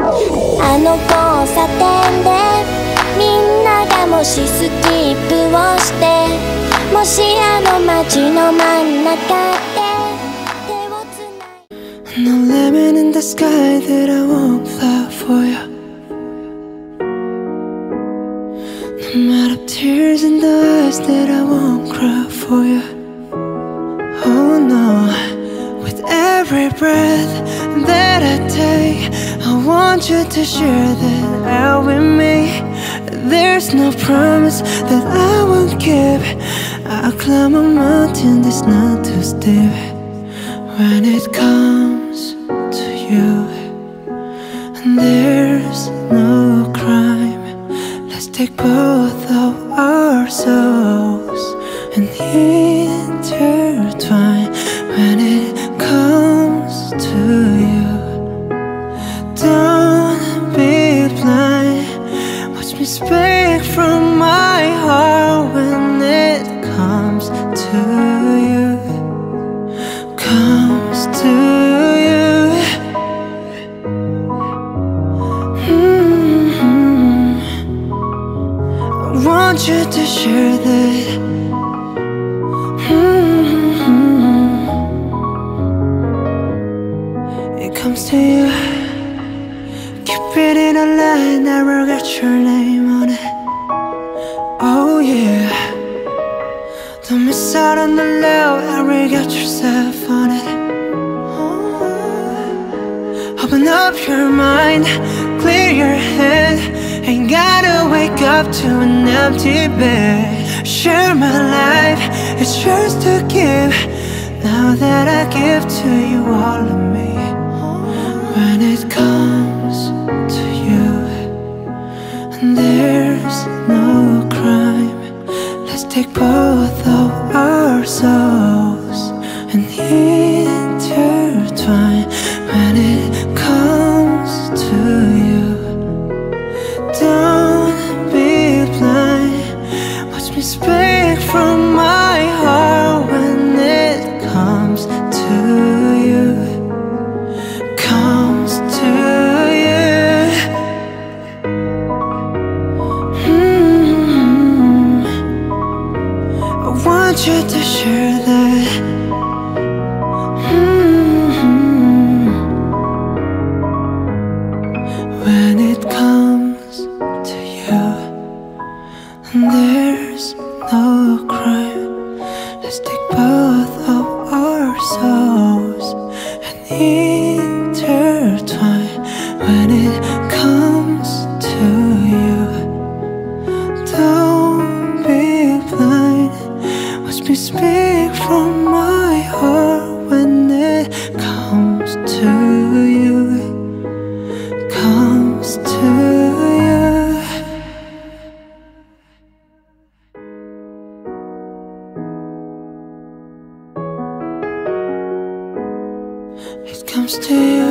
あの交差点でみんながもしスキップをして、もしあの街の真ん中で手をつない No limit in the sky that I won't fly for you. No matter tears in the eyes that I won't cry for you. Oh no, with every breath that I take, I want you to share that out with me. There's no promise that I won't keep. I'll climb a mountain that's not too steep. When it comes to you, and there's no crime, let's take both of our souls and intertwine. When it comes to you, don't be blind. Watch me speak from my heart. When it comes to you, comes to you. I want you to share that. It comes to you. Keep it in a line, never get your name on it. Oh yeah. Don't miss out on the love, ever get yourself on it. Open up your mind, clear your head. Ain't gotta wake up to an empty bed. Share my life, it's yours to give. Now that I give to you all of me. When it comes to you, and there's no crime, let's take both of our souls and intertwine. When it comes to you, don't be blind. Watch me speak from my heart. When it comes to you, comes to you. I want you to share that. When it comes to you, and there's no crime, let's take both of our souls and intertwine. When it comes to you, don't be blind. Watch me speak from my heart. When it comes to you, comes to you. It comes to you.